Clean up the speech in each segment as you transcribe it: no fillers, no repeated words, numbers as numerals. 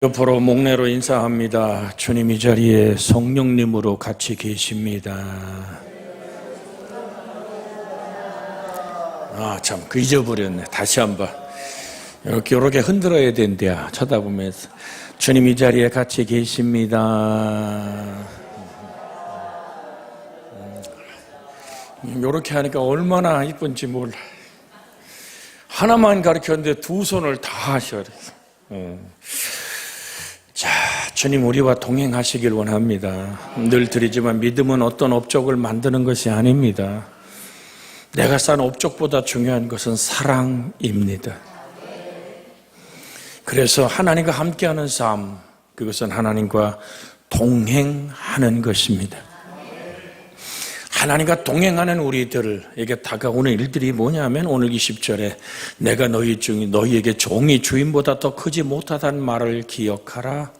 옆으로 목례로 인사합니다. 주님 이 자리에 성령님으로 같이 계십니다. 참, 그 잊어버렸네. 다시 한번. 이렇게 흔들어야 된대요. 쳐다보면서. 주님 이 자리에 같이 계십니다. 이렇게 하니까 얼마나 이쁜지 몰라. 하나만 가르쳤는데 두 손을 다 하셔야 돼요. 자, 주님 우리와 동행하시길 원합니다. 늘 드리지만 믿음은 어떤 업적을 만드는 것이 아닙니다. 내가 쌓은 업적보다 중요한 것은 사랑입니다. 그래서 하나님과 함께하는 삶, 그것은 하나님과 동행하는 것입니다. 하나님과 동행하는 우리들에게 다가오는 일들이 뭐냐면 오늘 20절에 내가 너희에게 종이 주인보다 더 크지 못하다는 말을 기억하라.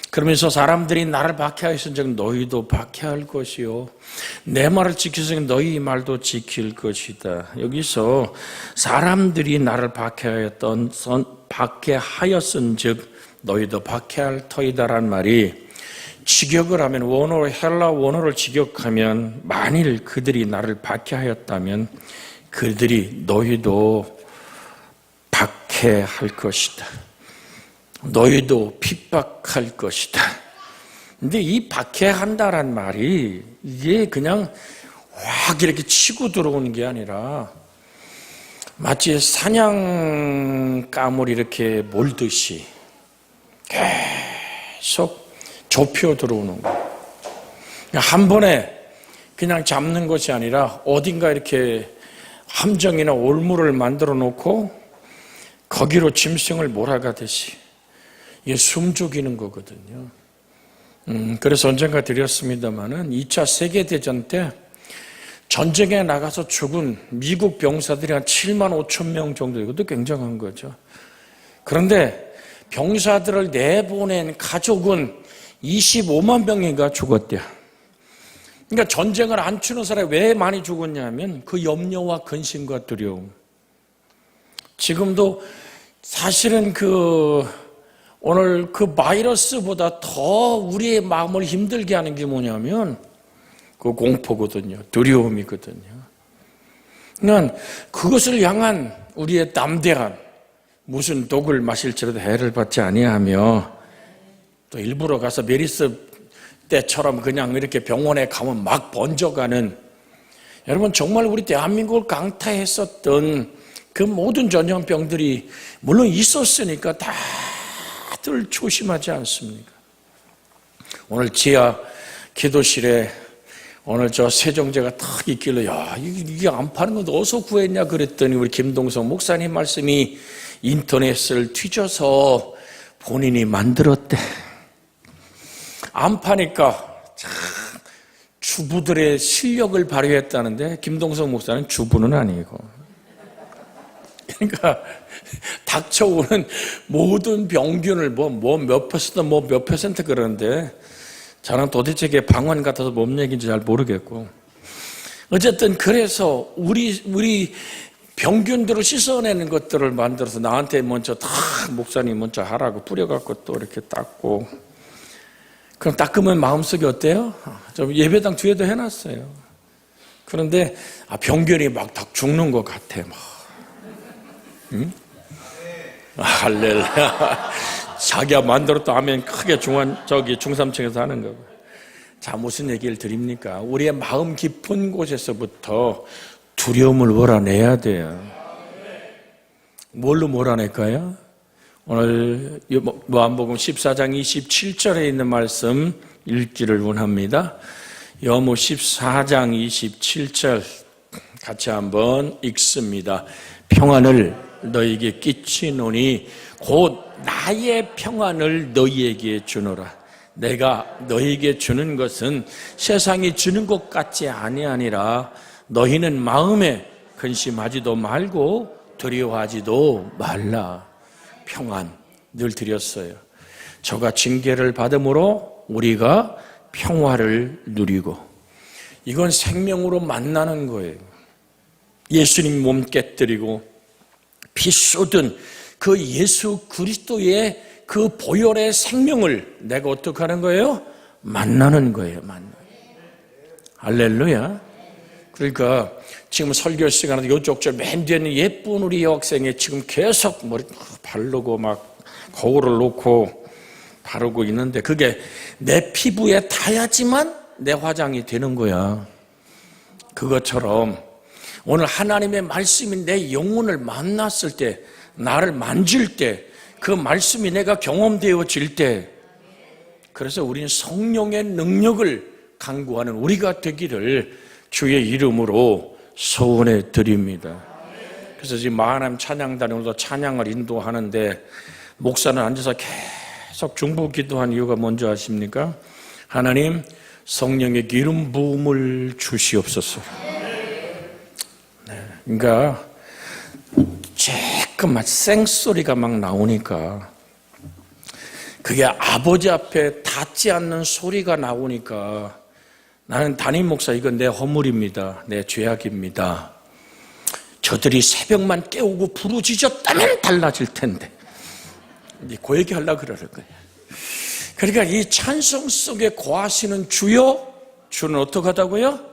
그러면서 사람들이 나를 박해하였은즉 너희도 박해할 것이요 내 말을 지켰으니 너희 말도 지킬 것이다. 여기서 사람들이 나를 박해하였은즉 너희도 박해할 터이다라는 말이 직역을 하면 헬라 원어를 직역하면 만일 그들이 나를 박해하였다면 그들이 너희도 박해할 것이다. 너희도 핍박할 것이다. 근데 이 박해한다란 말이 이게 그냥 확 이렇게 치고 들어오는 게 아니라 마치 사냥감을 이렇게 몰듯이 계속 좁혀 들어오는 거예요. 한 번에 그냥 잡는 것이 아니라 어딘가 이렇게 함정이나 올무를 만들어 놓고 거기로 짐승을 몰아가듯이 이게 숨죽이는 거거든요. 그래서 언젠가 드렸습니다마는 2차 세계대전 때 전쟁에 나가서 죽은 미국 병사들이 한 7만 5천 명 정도, 이것도 굉장한 거죠. 그런데 병사들을 내보낸 가족은 25만 명인가 죽었대요. 그러니까 전쟁을 안 치는 사람이 왜 많이 죽었냐면 그 염려와 근심과 두려움. 지금도 사실은 오늘 그 바이러스보다 더 우리의 마음을 힘들게 하는 게 뭐냐면 그 공포거든요. 두려움이거든요. 그러니까 그것을 향한 우리의 담대한 무슨 독을 마실지라도 해를 받지 아니하며 또 일부러 가서 메리스 때처럼 그냥 이렇게 병원에 가면 막 번져가는, 여러분 정말 우리 대한민국을 강타했었던 그 모든 전염병들이 물론 있었으니까 다들 조심하지 않습니까? 오늘 지하 기도실에 오늘 저 세정제가 탁 있길래 이게 안 파는 건 어디서 구했냐 그랬더니 우리 김동석 목사님 말씀이 인터넷을 뒤져서 본인이 만들었대. 안 파니까 참 주부들의 실력을 발휘했다는데 김동석 목사는 주부는 아니고, 그러니까 닥쳐오는 모든 병균을 몇 퍼센트 그러는데 저는 도대체 이게 방언 같아서 뭔 얘기인지 잘 모르겠고, 어쨌든 그래서 우리 병균들을 씻어내는 것들을 만들어서 나한테 먼저 목사님 먼저 하라고 뿌려갖고 또 이렇게 닦고, 그럼 닦으면 마음속이 어때요? 좀 예배당 뒤에도 해놨어요. 그런데 병균이 막 다 죽는 것 같아. 응? 할렐루야. 자기가 만들었다 하면 크게 중삼층에서 하는 거고. 자, 무슨 얘기를 드립니까? 우리의 마음 깊은 곳에서부터 두려움을 몰아내야 돼요. 뭘로 몰아낼까요? 오늘 요한복음 14장 27절에 있는 말씀 읽기를 원합니다. 요한복음 14장 27절 같이 한번 읽습니다. 평안을 너희에게 끼치노니 곧 나의 평안을 너희에게 주노라. 내가 너희에게 주는 것은 세상이 주는 것 같지 아니하니라. 너희는 마음에 근심하지도 말고 두려워하지도 말라. 평안 늘 드렸어요. 저가 징계를 받음으로 우리가 평화를 누리고, 이건 생명으로 만나는 거예요. 예수님 몸 깨뜨리고 피 쏟은 그 예수 그리스도의 그 보혈의 생명을 내가 어떻게 하는 거예요? 만나는 거예요. 할렐루야. 그러니까 지금 설교 시간에 이쪽 절 맨 뒤에 있는 예쁜 우리 여학생이 지금 계속 머리 바르고 막 거울을 놓고 바르고 있는데 그게 내 피부에 닿아야지만 내 화장이 되는 거야. 그것처럼 오늘 하나님의 말씀이 내 영혼을 만났을 때, 나를 만질 때, 그 말씀이 내가 경험되어질 때, 그래서 우리는 성령의 능력을 간구하는 우리가 되기를 주의 이름으로 소원해 드립니다. 그래서 지금 마하나임 찬양단으로도 찬양을 인도하는데 목사는 앉아서 계속 중보 기도한 이유가 뭔지 아십니까? 하나님, 성령의 기름 부음을 주시옵소서. 그러니까 조금만 생소리가 막 나오니까 그게 아버지 앞에 닿지 않는 소리가 나오니까 나는 담임 목사, 이건 내 허물입니다. 내 죄악입니다. 저들이 새벽만 깨우고 부르짖었다면 달라질 텐데. 그 얘기 하려고 그러는 거예요. 그러니까 이 찬송 속에 거하시는 주여, 주는 어떻게 하다고요?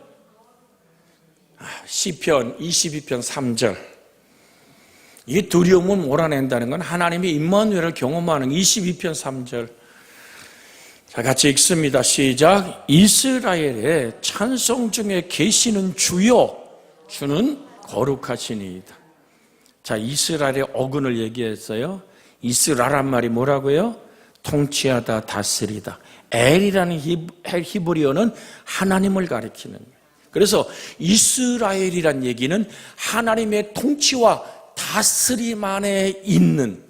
시편 22편 3절. 이 두려움을 몰아낸다는 건 하나님이 임마누엘을 경험하는 22편 3절. 자, 같이 읽습니다. 시작. 이스라엘의 찬송 중에 계시는 주여, 주는 거룩하시니이다. 자, 이스라엘의 어근을 얘기했어요. 이스라엘란 말이 뭐라고요? 통치하다, 다스리다. 엘이라는 히브리어는 하나님을 가리키는 거예요. 그래서 이스라엘이란 얘기는 하나님의 통치와 다스림 안에 있는.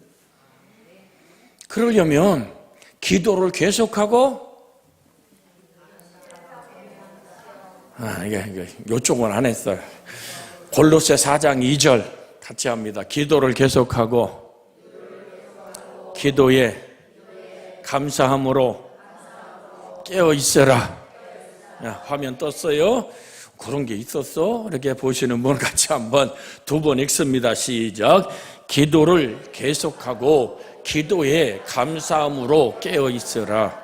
그러려면 기도를 계속하고, 이쪽은 안 했어요. 골로새 4장 2절 같이 합니다. 기도를 계속하고, 기도에 감사함으로 깨어 있어라. 화면 떴어요. 그런 게 있었어? 이렇게 보시는 분 같이 한번 두 번 읽습니다. 시작. 기도를 계속하고 기도에 감사함으로 깨어 있어라.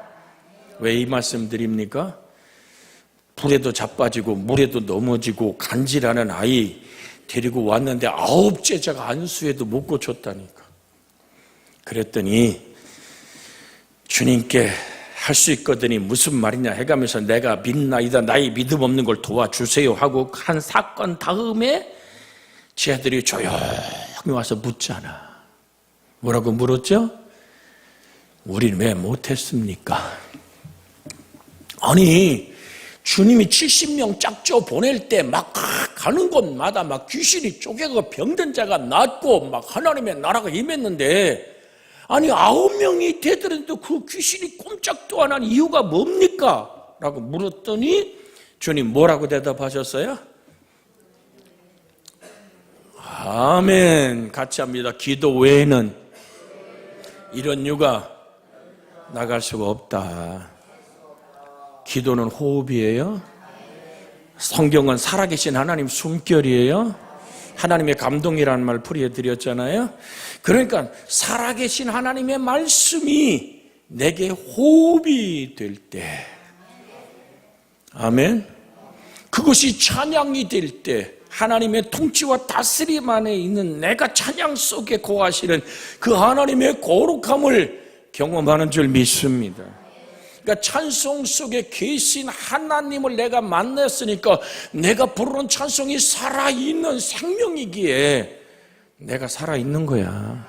왜 이 말씀 드립니까? 불에도 자빠지고 물에도 넘어지고 간질하는 아이 데리고 왔는데 9제자가 안수해도 못 고쳤다니까. 그랬더니 주님께 할 수 있거든이 무슨 말이냐 해가면서 내가 믿나이다, 나의 믿음 없는 걸 도와주세요 하고 한 사건 다음에 쟤들이 조용히 와서 묻잖아. 뭐라고 물었죠? 우리는 왜 못했습니까? 아니, 주님이 70명 짝져 보낼 때 막 가는 곳마다 막 귀신이 쪼개고 병든 자가 낫고 막 하나님의 나라가 임했는데, 아니 9명이 되더라도 그 귀신이 꼼짝도 안 한 이유가 뭡니까? 라고 물었더니 주님 뭐라고 대답하셨어요? 아멘. 같이 합니다. 기도 외에는 이런 유가 나갈 수가 없다. 기도는 호흡이에요. 성경은 살아계신 하나님 숨결이에요. 하나님의 감동이라는 말 풀이해드렸잖아요. 그러니까 살아계신 하나님의 말씀이 내게 호흡이 될 때, 아멘. 그것이 찬양이 될 때, 하나님의 통치와 다스림 안에 있는 내가 찬양 속에 거하시는 그 하나님의 거룩함을 경험하는 줄 믿습니다. 그러니까 찬송 속에 계신 하나님을 내가 만났으니까 내가 부르는 찬송이 살아있는 생명이기에 내가 살아있는 거야.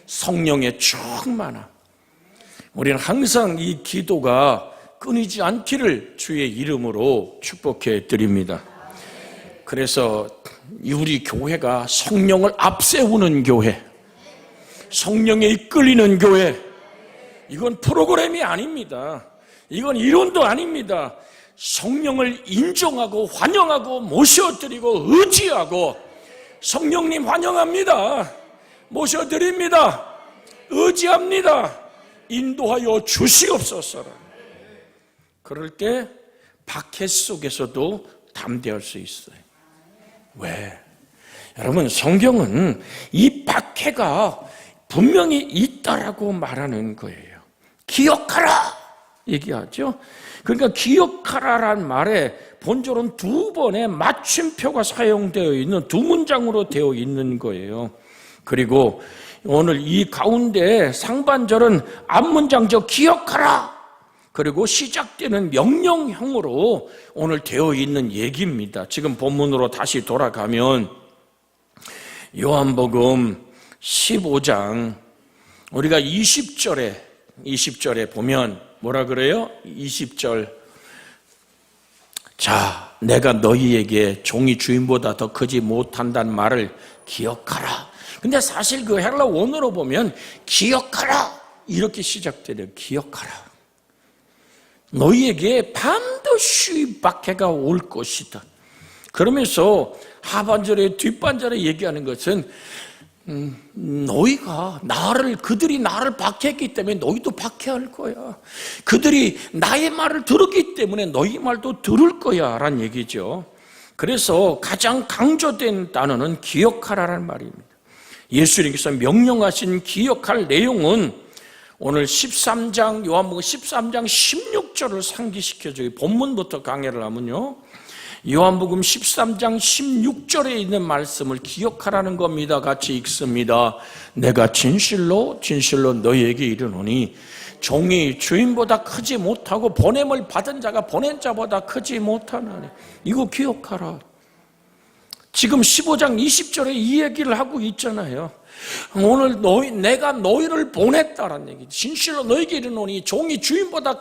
성령의 충만함. 우리는 항상 이 기도가 끊이지 않기를 주의 이름으로 축복해 드립니다. 그래서 우리 교회가 성령을 앞세우는 교회, 성령에 이끌리는 교회, 이건 프로그램이 아닙니다. 이건 이론도 아닙니다. 성령을 인정하고 환영하고 모셔드리고 의지하고, 성령님 환영합니다. 모셔드립니다. 의지합니다. 인도하여 주시옵소서. 그럴 때 박해 속에서도 담대할 수 있어요. 왜? 여러분, 성경은 이 박해가 분명히 있다라고 말하는 거예요. 기억하라 얘기하죠. 그러니까 기억하라란 말에 본절은 두 번의 맞춤표가 사용되어 있는 두 문장으로 되어 있는 거예요. 그리고 오늘 이 가운데 상반절은 앞문장적 기억하라, 그리고 시작되는 명령형으로 오늘 되어 있는 얘기입니다. 지금 본문으로 다시 돌아가면 요한복음 15장 우리가 20절에 보면 뭐라 그래요? 20절, 자, 내가 너희에게 종이 주인보다 더 크지 못한다는 말을 기억하라. 근데 사실 그 헬라 원어로 보면 기억하라 이렇게 시작돼요. 기억하라. 너희에게 반드시 박해가 올 것이다. 그러면서 하반절에 뒷반절에 얘기하는 것은 너희가 그들이 나를 박해했기 때문에 너희도 박해할 거야. 그들이 나의 말을 들었기 때문에 너희 말도 들을 거야 라는 얘기죠. 그래서 가장 강조된 단어는 기억하라는 말입니다. 예수님께서 명령하신 기억할 내용은 오늘 13장 요한복음 13장 16절을 상기시켜줘요. 본문부터 강해를 하면요, 요한복음 13장 16절에 있는 말씀을 기억하라는 겁니다. 같이 읽습니다. 내가 진실로 너희에게 이르노니 종이 주인보다 크지 못하고 보냄을 받은 자가 보낸 자보다 크지 못하나니. 이거 기억하라. 지금 15장 20절에 이 얘기를 하고 있잖아요. 오늘 내가 너희를 보냈다라는 얘기. 진실로 너희에게 이르노니 종이 주인보다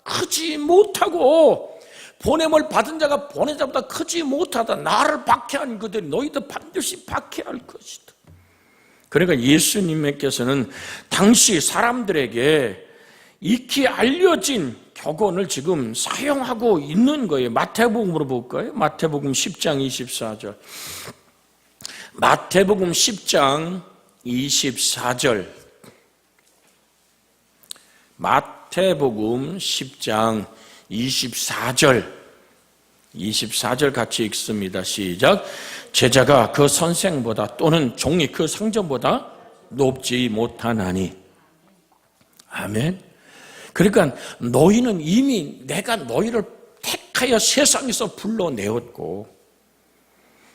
크지 못하고 보냄을 받은 자가 보낸 자보다 크지 못하다. 나를 박해한 그들이 너희도 반드시 박해할 것이다. 그러니까 예수님께서는 당시 사람들에게 익히 알려진 격언을 지금 사용하고 있는 거예요. 마태복음으로 볼까요? 마태복음 10장 24절. 마태복음 10장 24절. 마태복음 10장 24절 같이 읽습니다. 시작. 제자가 그 선생보다 또는 종이 그 상전보다 높지 못하나니. 아멘. 그러니까 너희는 이미 내가 너희를 택하여 세상에서 불러내었고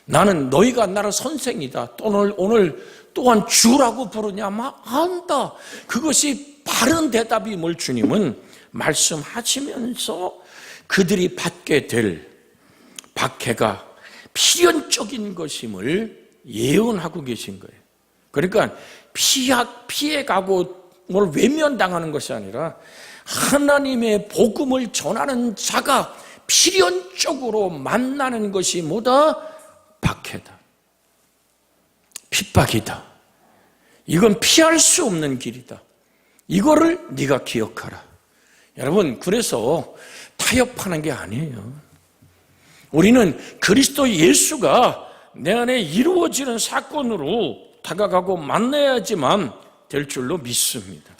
나는 너희가 나를 선생이다 또는 오늘 또한 주라고 부르냐 안다. 그것이 바른 대답임을 주님은 말씀하시면서 그들이 받게 될 박해가 필연적인 것임을 예언하고 계신 거예요. 그러니까 피해가고 뭘 외면당하는 것이 아니라 하나님의 복음을 전하는 자가 필연적으로 만나는 것이 뭐다? 박해다, 핍박이다. 이건 피할 수 없는 길이다. 이거를 네가 기억하라. 여러분, 그래서 타협하는 게 아니에요. 우리는 그리스도 예수가 내 안에 이루어지는 사건으로 다가가고 만나야지만 될 줄로 믿습니다.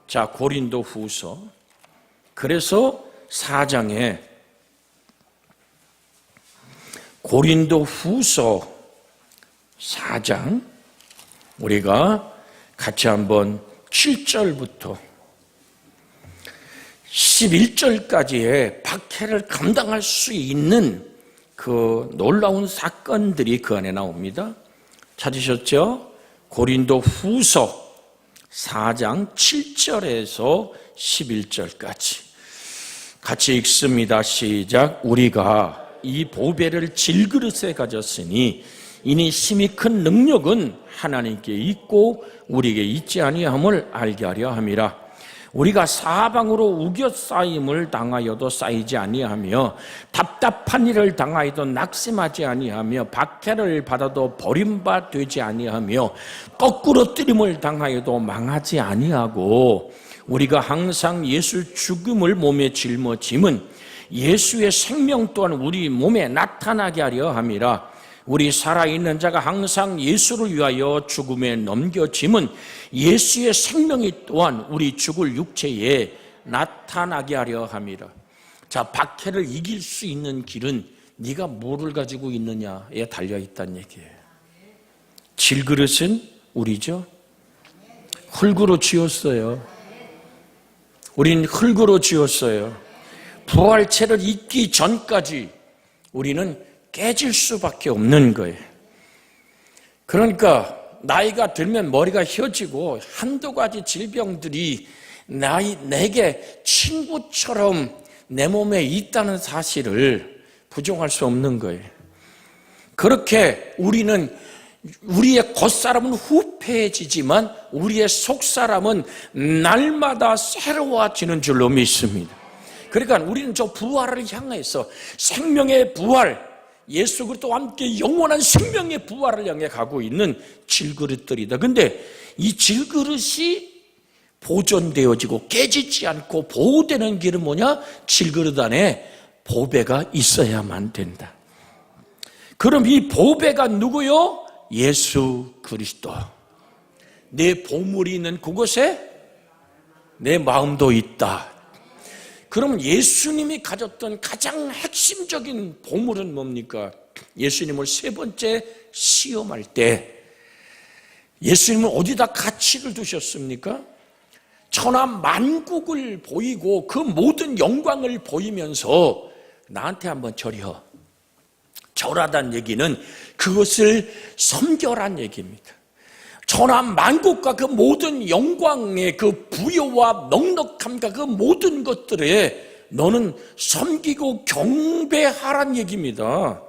자, 고린도 후서. 그래서 4장에 고린도 후서 4장 우리가 같이 한번 7절부터 11절까지의 박해를 감당할 수 있는 그 놀라운 사건들이 그 안에 나옵니다. 찾으셨죠? 고린도 후서 4장 7절에서 11절까지 같이 읽습니다. 시작. 우리가 이 보배를 질그릇에 가졌으니 이니 심히 큰 능력은 하나님께 있고 우리에게 있지 아니함을 알게 하려 함이라. 우리가 사방으로 우겨싸임을 당하여도 쌓이지 아니하며 답답한 일을 당하여도 낙심하지 아니하며 박해를 받아도 버림받지 아니하며 거꾸로 뜨림을 당하여도 망하지 아니하고 우리가 항상 예수 죽음을 몸에 짊어짐은 예수의 생명 또한 우리 몸에 나타나게 하려 함이라. 우리 살아있는 자가 항상 예수를 위하여 죽음에 넘겨짐은 예수의 생명이 또한 우리 죽을 육체에 나타나게 하려 함이라. 자, 박해를 이길 수 있는 길은 네가 뭐를 가지고 있느냐에 달려있다는 얘기예요. 질그릇은 우리죠. 흙으로 지었어요. 우린 흙으로 지었어요. 부활체를 입기 전까지 우리는 깨질 수밖에 없는 거예요. 그러니까 나이가 들면 머리가 휘어지고 한두 가지 질병들이 내게 친구처럼 내 몸에 있다는 사실을 부정할 수 없는 거예요. 그렇게 우리의 겉사람은 후패해지지만 우리의 속사람은 날마다 새로워지는 줄로 믿습니다. 그러니까 우리는 저 부활을 향해서 생명의 부활, 예수 그리스도와 함께 영원한 생명의 부활을 향해 가고 있는 질그릇들이다. 근데 이 질그릇이 보존되어지고 깨지지 않고 보호되는 길은 뭐냐? 질그릇 안에 보배가 있어야만 된다. 그럼 이 보배가 누구요? 예수 그리스도. 내 보물이 있는 그곳에 내 마음도 있다. 그럼 예수님이 가졌던 가장 핵심적인 보물은 뭡니까? 예수님을 세 번째 시험할 때 예수님은 어디다 가치를 두셨습니까? 천하 만국을 보이고 그 모든 영광을 보이면서 나한테 한번 절여. 절하다는 얘기는 그것을 섬겨란 얘기입니다. 천하 만국과 그 모든 영광의 그 부여와 넉넉함과 그 모든 것들에 너는 섬기고 경배하란 얘기입니다.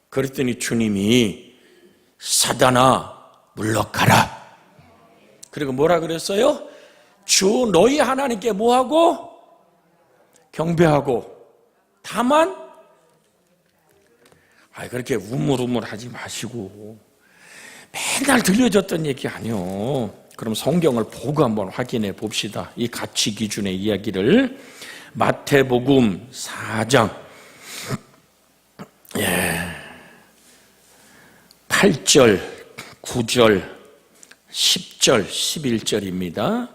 그랬더니 주님이 사단아 물러가라. 그리고 뭐라 그랬어요? 주 너희 하나님께 뭐하고? 경배하고. 다만 그렇게 우물우물하지 마시고 맨날 들려줬던 얘기 아니요. 그럼 성경을 보고 한번 확인해 봅시다. 이 가치 기준의 이야기를 마태복음 4장 8절, 9절, 10절, 11절입니다.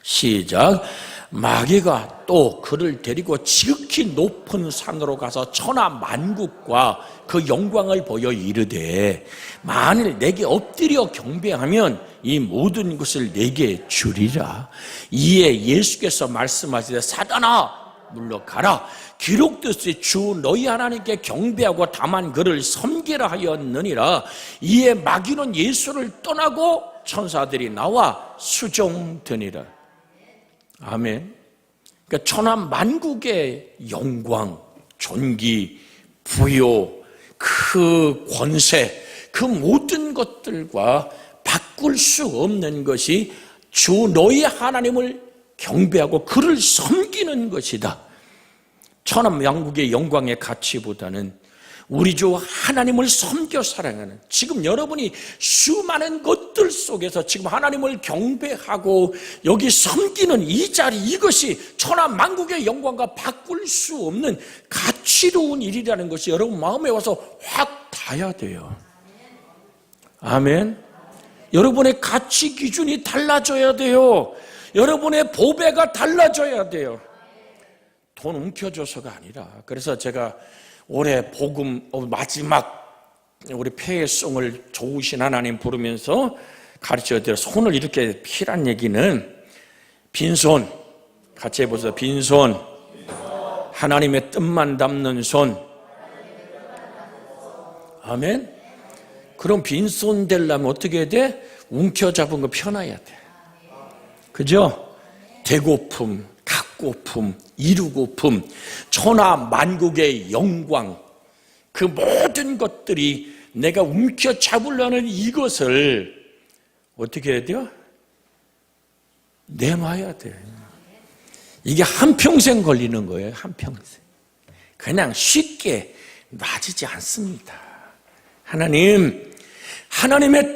시작. 마귀가 또 그를 데리고 지극히 높은 산으로 가서 천하 만국과 그 영광을 보여 이르되 만일 내게 엎드려 경배하면 이 모든 것을 내게 주리라. 이에 예수께서 말씀하시되 사단아 물러가라. 기록되었으니 주 너희 하나님께 경배하고 다만 그를 섬기라 하였느니라. 이에 마귀는 예수를 떠나고 천사들이 나와 수종되니라. 아멘. 그러니까 천하 만국의 영광, 존귀, 부요, 그 권세, 그 모든 것들과 바꿀 수 없는 것이 주 너희 하나님을 경배하고 그를 섬기는 것이다. 천하 만국의 영광의 가치보다는 우리 주 하나님을 섬겨 사랑하는, 지금 여러분이 수많은 것들 속에서 지금 하나님을 경배하고 여기 섬기는 이 자리, 이것이 천하 만국의 영광과 바꿀 수 없는 가치로운 일이라는 것이 여러분 마음에 와서 확 닿아야 돼요. 아멘. 여러분의 가치 기준이 달라져야 돼요. 여러분의 보배가 달라져야 돼요. 돈 움켜줘서가 아니라. 그래서 제가 올해 복음 마지막 우리 폐회송을 좋으신 하나님 부르면서 가르쳐드려 손을 이렇게 피란 얘기는 빈손, 같이 해보세요. 빈손, 하나님의 뜻만 담는 손. 아멘. 그럼 빈손 되려면 어떻게 해야 돼? 움켜잡은 거 펴놔야 돼. 그죠? 대고품, 갖고품, 이루고품, 천하 만국의 영광, 그 모든 것들이 내가 움켜잡으려는 이것을 어떻게 해야 돼요? 내놔야 돼. 이게 한평생 걸리는 거예요. 한평생. 그냥 쉽게 놔지지 않습니다. 하나님의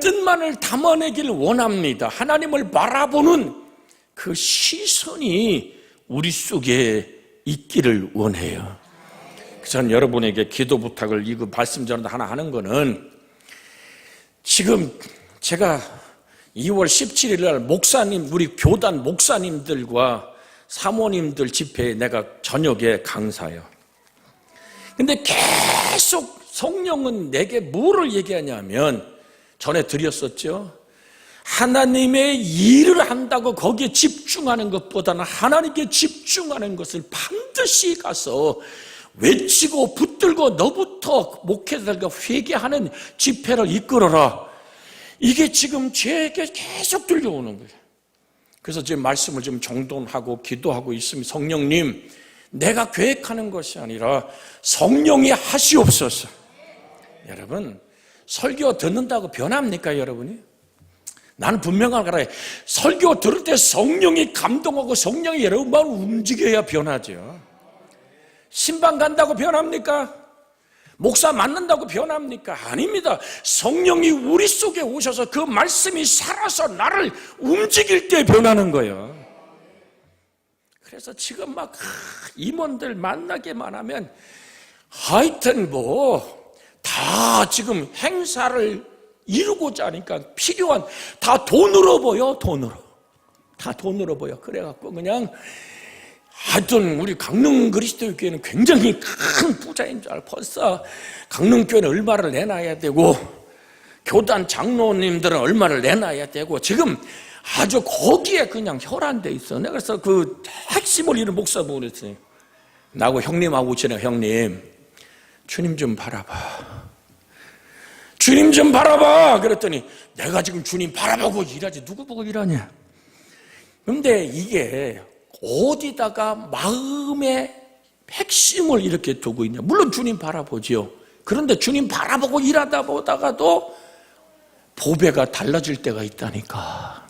뜻만을 담아내길 원합니다. 하나님을 바라보는 그 시선이 우리 속에 있기를 원해요. 저는 여러분에게 기도 부탁을 이거 말씀 전에 하나 하는 거는, 지금 제가 2월 17일 날 목사님, 우리 교단 목사님들과 사모님들 집회에 내가 저녁에 강사예요. 근데 계속 성령은 내게 뭐를 얘기하냐면, 전에 드렸었죠. 하나님의 일을 한다고 거기에 집중하는 것보다는 하나님께 집중하는 것을 반드시 가서 외치고 붙들고 너부터 목회자들과 회개하는 집회를 이끌어라. 이게 지금 제게 계속 들려오는 거예요. 그래서 지금 말씀을 좀 정돈하고 기도하고 있으면 성령님, 내가 계획하는 것이 아니라 성령이 하시옵소서. 여러분, 설교 듣는다고 변합니까, 여러분이? 나는 분명하게 알아요. 설교 들을 때 성령이 감동하고 성령이 여러분 마음을 움직여야 변하죠. 신방 간다고 변합니까? 목사 만난다고 변합니까? 아닙니다. 성령이 우리 속에 오셔서 그 말씀이 살아서 나를 움직일 때 변하는 거예요. 그래서 지금 막 임원들 만나게만 하면 하여튼 다 지금 행사를 이루고자 하니까 필요한 다 돈으로 보여. 다 돈으로 보여. 그래갖고 그냥 하여튼 우리 강릉 그리스도교회는 굉장히 큰 부자인 줄 알고 벌써 강릉교회는 얼마를 내놔야 되고 교단 장로님들은 얼마를 내놔야 되고 지금 아주 거기에 그냥 혈안돼 있어. 내가 그래서 그 핵심을 이룬 목사보고 그랬어요. 나하고 형님하고 오시네. 형님, 주님 좀 바라봐. 주님 좀 바라봐. 그랬더니 내가 지금 주님 바라보고 일하지 누구 보고 일하냐. 그런데 이게 어디다가 마음의 핵심을 이렇게 두고 있냐. 물론 주님 바라보지요. 그런데 주님 바라보고 일하다 보다가도 보배가 달라질 때가 있다니까.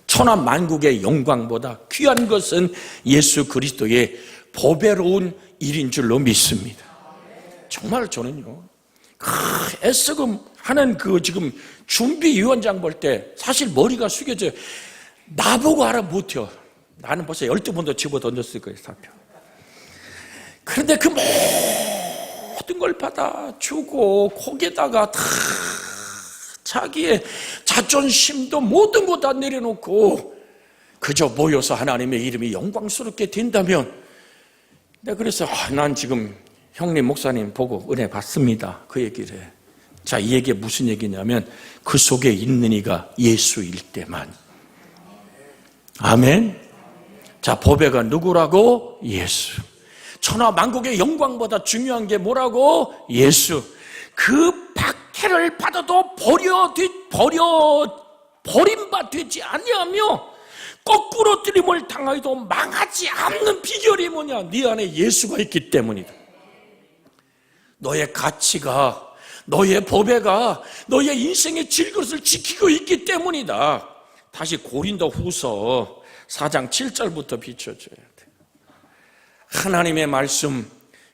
천하 만국의 영광보다 귀한 것은 예수 그리스도의 보배로운 일인 줄로 믿습니다. 정말 저는요, 애쓰고 하는 그 지금 준비위원장 볼 때 사실 머리가 숙여져요. 나보고 알아 못해요. 나는 벌써 12번도 집어 던졌을 거예요, 사표. 그런데 그 모든 걸 받아주고 거기에다가 다 자기의 자존심도 모든 거 다 내려놓고 그저 모여서 하나님의 이름이 영광스럽게 된다면, 내가 그래서 난 지금 형님 목사님 보고 은혜 받습니다, 그 얘기를 해. 자, 이 얘기가 무슨 얘기냐면 그 속에 있는 이가 예수일 때만. 아멘. 자, 보배가 누구라고? 예수. 천하 만국의 영광보다 중요한 게 뭐라고? 예수. 그 박해를 받아도 버림받지 아니하며 거꾸로 뜨림을 당하여도 망하지 않는 비결이 뭐냐? 네 안에 예수가 있기 때문이다. 너의 가치가, 너의 보배가 너의 인생의 질것을 지키고 있기 때문이다. 다시 고린도 후서 4장 7절부터 비춰줘야 돼. 하나님의 말씀,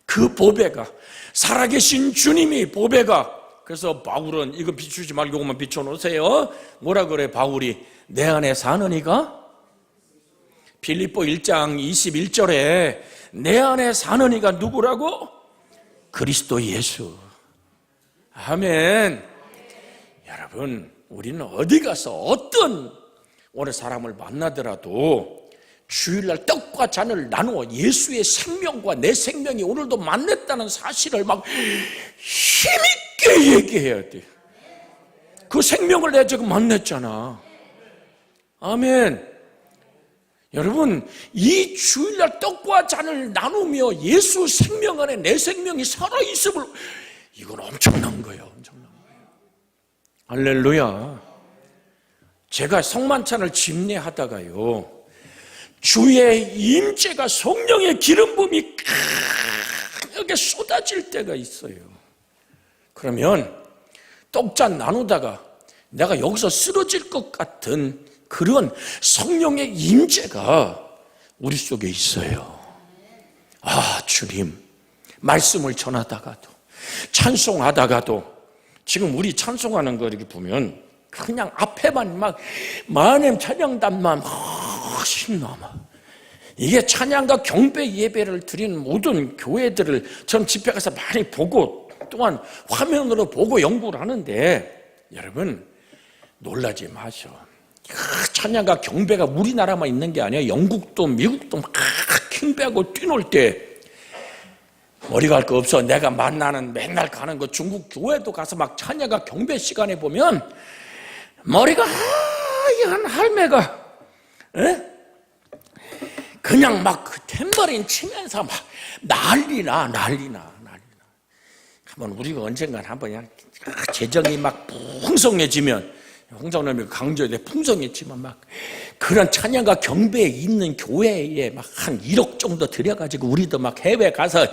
그 보배가, 살아계신 주님이 보배가. 그래서 바울은 이거 비추지 말고 이것만 비춰놓으세요. 뭐라 그래 바울이? 내 안에 사는 이가? 빌립보 1장 21절에 내 안에 사는 이가 누구라고? 그리스도 예수. 아멘. 여러분, 우리는 어디 가서 어떤 오늘 사람을 만나더라도 주일날 떡과 잔을 나누어 예수의 생명과 내 생명이 오늘도 만났다는 사실을 막 힘있게 얘기해야 돼. 그 생명을 내가 지금 만났잖아. 아멘. 여러분, 이 주일날 떡과 잔을 나누며 예수 생명 안에 내 생명이 살아있음을, 이건 엄청난 거예요. 엄청난 거예요. 할렐루야. 제가 성만찬을 집례하다가요, 주의 임재가, 성령의 기름 부음이 강하게 쏟아질 때가 있어요. 그러면 떡잔 나누다가 내가 여기서 쓰러질 것 같은 그런 성령의 임재가 우리 속에 있어요. 아, 주님, 말씀을 전하다가도 찬송하다가도, 지금 우리 찬송하는 거 이렇게 보면 그냥 앞에만 막 마nem 찬양단만 신나. 이게 찬양과 경배 예배를 드리는 모든 교회들을 전 집회 가서 많이 보고 또한 화면으로 보고 연구를 하는데, 여러분 놀라지 마셔. 찬양과 경배가 우리나라만 있는 게 아니야. 영국도 미국도 막 킹배하고 뛰놀 때 머리가 할 거 없어. 내가 만나는 맨날 가는 거 중국 교회도 가서 막 찬양과 경배 시간에 보면 머리가 하얀 할매가 그냥 막 그 탬버린 치면서 막 난리나. 한번 우리가 언젠간 한번 그냥 재정이 막 풍성해지면, 홍장님이 강조해야 돼. 풍성해지면 막 그런 찬양과 경배에 있는 교회에 막 한 1억 정도 들여가지고 우리도 막 해외 가서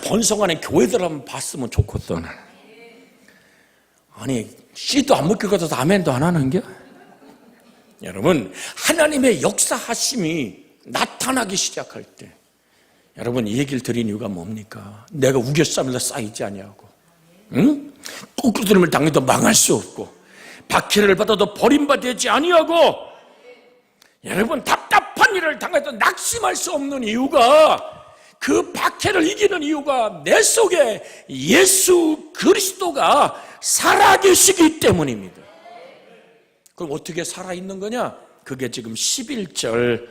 번성하는 교회들 한번 봤으면 좋겠어. 아니 씨도 안 먹힐 것도 아멘도 안 하는 게? 여러분, 하나님의 역사하심이 나타나기 시작할 때, 여러분 이 얘기를 드린 이유가 뭡니까? 내가 우겨싸면서 쌓이지 아니하고, 응? 꼬꾸들음을 당해도 망할 수 없고, 박해를 받아도 버림받지 아니하고, 여러분 답답한 일을 당해도 낙심할 수 없는 이유가, 그 박해를 이기는 이유가 내 속에 예수 그리스도가 살아계시기 때문입니다. 그럼 어떻게 살아있는 거냐? 그게 지금 11절,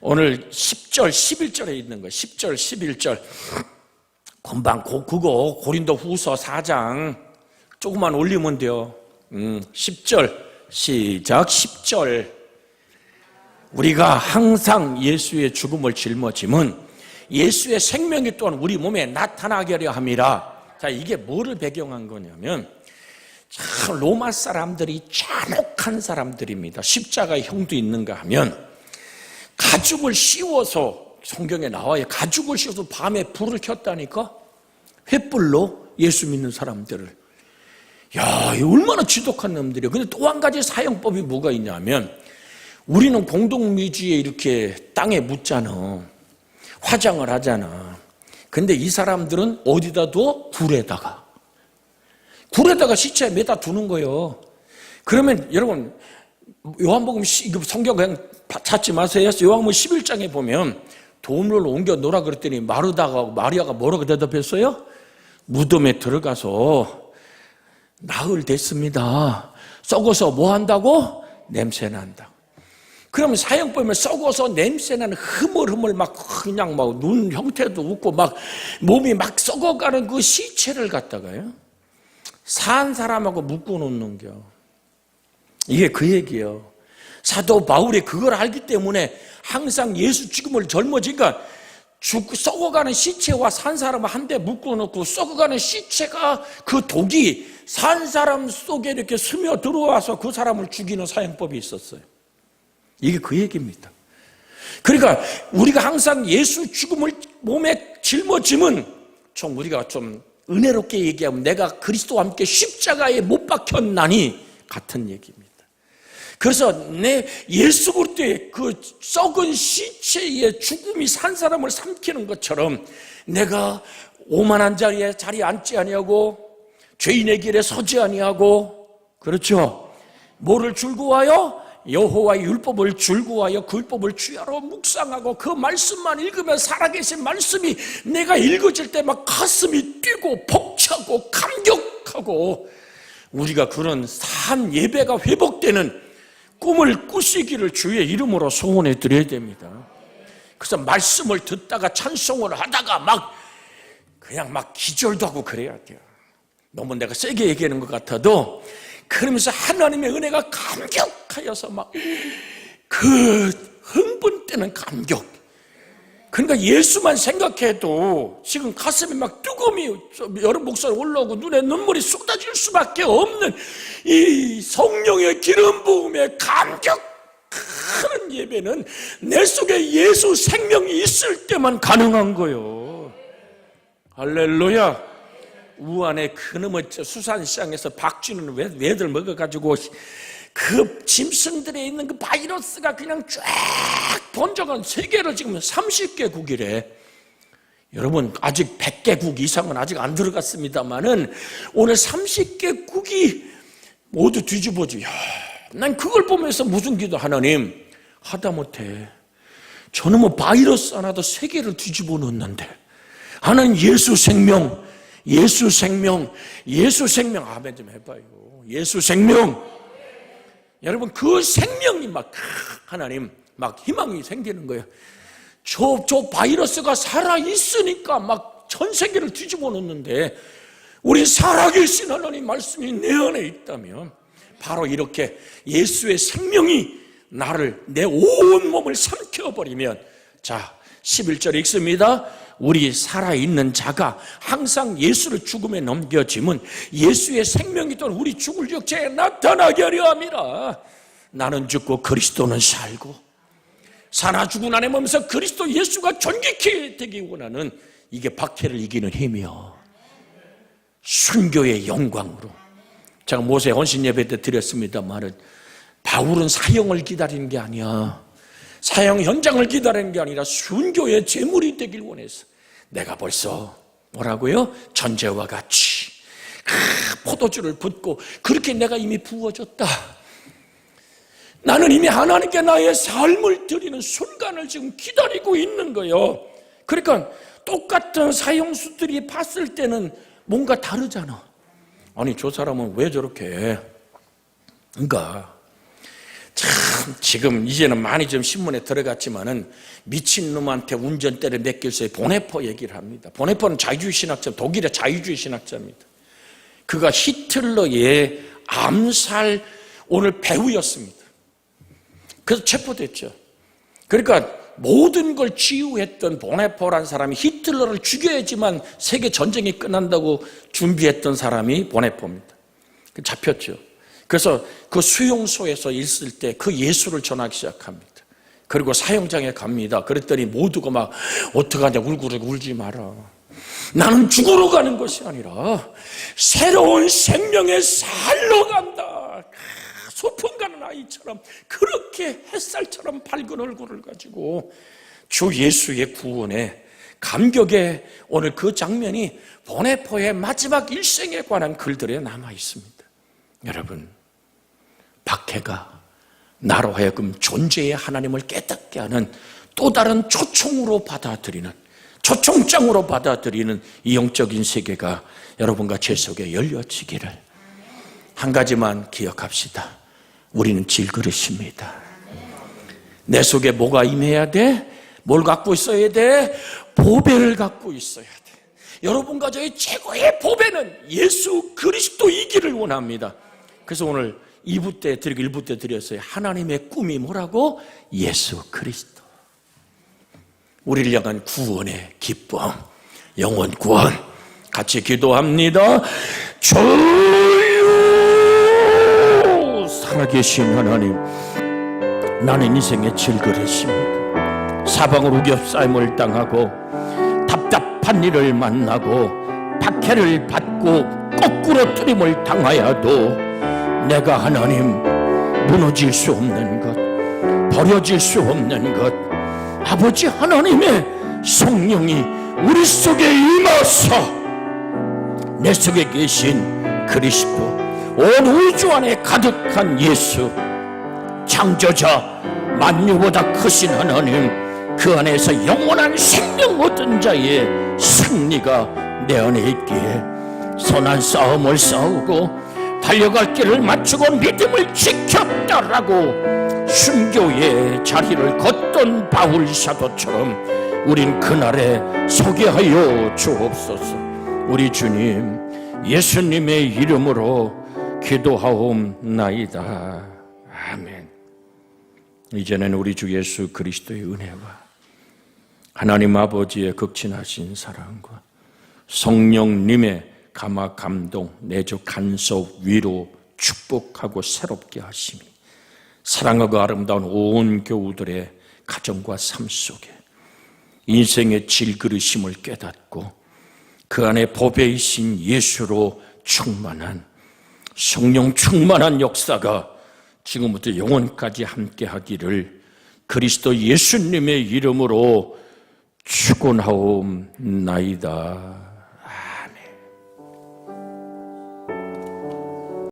오늘 10절, 11절에 있는 거예요. 10절, 11절. 금방 그거 고린도 후서 4장 조금만 올리면 돼요. 10절, 시작. 10절. 우리가 항상 예수의 죽음을 짊어짐은 예수의 생명이 또한 우리 몸에 나타나게 하려 함이라. 자, 이게 뭐를 배경한 거냐면, 참 로마 사람들이 잔혹한 사람들입니다. 십자가의 형도 있는가 하면 가죽을 씌워서, 성경에 나와요. 가죽을 씌워서 밤에 불을 켰다니까? 횃불로 예수 믿는 사람들을. 야, 이 얼마나 지독한 놈들이에요. 근데 또 한 가지 사형법이 뭐가 있냐면, 우리는 공동묘지에 이렇게 땅에 묻잖아. 화장을 하잖아. 근데 이 사람들은 어디다 둬? 굴에다가 시체에 매다 두는 거예요. 그러면 여러분, 요한복음 성경 그냥 찾지 마세요. 요한복음 11장에 보면 돌을 옮겨 놓으라 그랬더니 마리아가 뭐라고 대답했어요? 무덤에 들어가서 나흘 됐습니다. 썩어서 뭐 한다고? 냄새 난다. 그러면 사형법에 썩어서 냄새나는 흐물흐물 막 그냥 막 눈 형태도 없고 막 몸이 막 썩어가는 그 시체를 갖다가요, 산 사람하고 묶어 놓는 겨. 이게 그 얘기예요. 사도 바울이 그걸 알기 때문에 항상 예수 죽음을 젊어지니까 썩어가는 시체와 산 사람을 한데 묶어 놓고, 썩어가는 시체가 그 독이 산 사람 속에 이렇게 스며 들어와서 그 사람을 죽이는 사형법이 있었어요. 이게 그 얘기입니다. 그러니까 우리가 항상 예수 죽음을 몸에 짊어짐은, 좀 우리가 좀 은혜롭게 얘기하면 내가 그리스도와 함께 십자가에 못 박혔나니 같은 얘기입니다. 그래서 내 예수 그리스도의 그 썩은 시체의 죽음이 산 사람을 삼키는 것처럼 내가 오만한 자리에 앉지 아니하고 죄인의 길에 서지 아니하고, 그렇죠? 뭐를 즐거워하여? 여호와의 율법을 즐거워하여 그 율법을 주야로 묵상하고 그 말씀만 읽으면 살아계신 말씀이 내가 읽어질 때 막 가슴이 뛰고 벅차고 감격하고, 우리가 그런 산 예배가 회복되는 꿈을 꾸시기를 주의 이름으로 소원해 드려야 됩니다. 그래서 말씀을 듣다가 찬송을 하다가 막 그냥 막 기절도 하고 그래야 돼요. 너무 내가 세게 얘기하는 것 같아도, 그러면서 하나님의 은혜가 감격하여서 막 그 흥분되는 감격. 그러니까 예수만 생각해도 지금 가슴이 막 뜨거움이 여름 목소리 올라오고 눈에 눈물이 쏟아질 수밖에 없는 이 성령의 기름 부음에 감격하는 예배는 내 속에 예수 생명이 있을 때만 가능한 거예요. 할렐루야. 우한의 그놈의 수산시장에서 박쥐는 왜들 먹어가지고 그 짐승들에 있는 그 바이러스가 그냥 쫙 번져간 세계로 지금 30개국이래. 여러분 아직 100개국 이상은 아직 안 들어갔습니다만은 오늘 30개국이 모두 뒤집어져. 난 그걸 보면서 무슨 기도, 하나님 하다못해 저놈의 바이러스 하나도 세계를 뒤집어 놓는데 하나님 예수 생명 아멘 좀 해봐요. 예수 생명. 여러분 그 생명이 막 하나님 막 희망이 생기는 거예요. 저 바이러스가 살아있으니까 막 전 세계를 뒤집어 놓는데 우리 살아계신 하나님 말씀이 내 안에 있다면 바로 이렇게 예수의 생명이 나를, 내 온 몸을 삼켜버리면, 자 11절 읽습니다. 우리 살아있는 자가 항상 예수를 죽음에 넘겨짐은 예수의 생명이 또한 우리 죽을 육체에 나타나게 하려 함이라. 나는 죽고 그리스도는 살고, 사나 죽은 안에 머면서 그리스도 예수가 존귀케 되기 원하는, 이게 박해를 이기는 힘이요, 순교의 영광으로. 제가 모세 헌신 예배 때 드렸습니다만은, 바울은 사형을 기다리는 게 아니야, 사형 현장을 기다리는 게 아니라 순교의 제물이 되길 원해서, 내가 벌써 뭐라고요? 전제와 같이 포도주를 붓고 그렇게 내가 이미 부어줬다. 나는 이미 하나님께 나의 삶을 드리는 순간을 지금 기다리고 있는 거예요. 그러니까 똑같은 사형수들이 봤을 때는 뭔가 다르잖아. 아니 저 사람은 왜 저렇게 해? 그러니까 참 지금 이제는 많이 좀 신문에 들어갔지만은 미친놈한테 운전대를 맡겨서 보네퍼 얘기를 합니다. 보네퍼는 자유주의 신학자, 독일의 자유주의 신학자입니다. 그가 히틀러의 암살 오늘 배우였습니다. 그래서 체포됐죠. 그러니까 모든 걸 지휘했던 보네퍼라는 사람이 히틀러를 죽여야지만 세계 전쟁이 끝난다고 준비했던 사람이 보네퍼입니다. 잡혔죠. 그래서 그 수용소에서 있을 때 그 예수를 전하기 시작합니다. 그리고 사형장에 갑니다. 그랬더니 모두가 막 어떡하냐, 울지 마라. 나는 죽으러 가는 것이 아니라 새로운 생명의 살로 간다. 소풍 가는 아이처럼 그렇게 햇살처럼 밝은 얼굴을 가지고 주 예수의 구원에 감격에 오늘 그 장면이 보네퍼의 마지막 일생에 관한 글들에 남아 있습니다. 여러분, 박해가 나로 하여금 존재의 하나님을 깨닫게 하는 또 다른 초청으로 받아들이는, 초청장으로 받아들이는 이 영적인 세계가 여러분과 제 속에 열려지기를. 한 가지만 기억합시다. 우리는 질그릇입니다. 내 속에 뭐가 임해야 돼? 뭘 갖고 있어야 돼? 보배를 갖고 있어야 돼. 여러분과 저의 최고의 보배는 예수 그리스도이기를 원합니다. 그래서 오늘 2부 때 드리고 1부 때 드렸어요. 하나님의 꿈이 뭐라고? 예수 그리스도. 우리를 향한 구원의 기쁨, 영원 구원. 같이 기도합니다. 주여, 살아계신 하나님, 나는 인생의 질그릇입니다. 사방으로 우겨싸임을 당하고 답답한 일을 만나고 박해를 받고 거꾸로 트림을 당하여도 내가 하나님 무너질 수 없는 것, 버려질 수 없는 것, 아버지 하나님의 성령이 우리 속에 임하사 내 속에 계신 그리스도, 온 우주 안에 가득한 예수, 창조자, 만유보다 크신 하나님, 그 안에서 영원한 생명 얻은 자의 승리가 내 안에 있기에 선한 싸움을 싸우고 달려갈 길을 맞추고 믿음을 지켰다라고 순교의 자리를 걷던 바울 사도처럼 우린 그날에 서게 하여 주옵소서. 우리 주님 예수님의 이름으로 기도하옵나이다. 아멘. 이제는 우리 주 예수 그리스도의 은혜와 하나님 아버지의 극진하신 사랑과 성령님의 감화 감동, 내주 간섭, 위로, 축복하고 새롭게 하심이 사랑하고 아름다운 온 교우들의 가정과 삶 속에 인생의 질그릇임을 깨닫고 그 안에 보배이신 예수로 충만한, 성령 충만한 역사가 지금부터 영원까지 함께 하기를 그리스도 예수님의 이름으로 축원하옵나이다.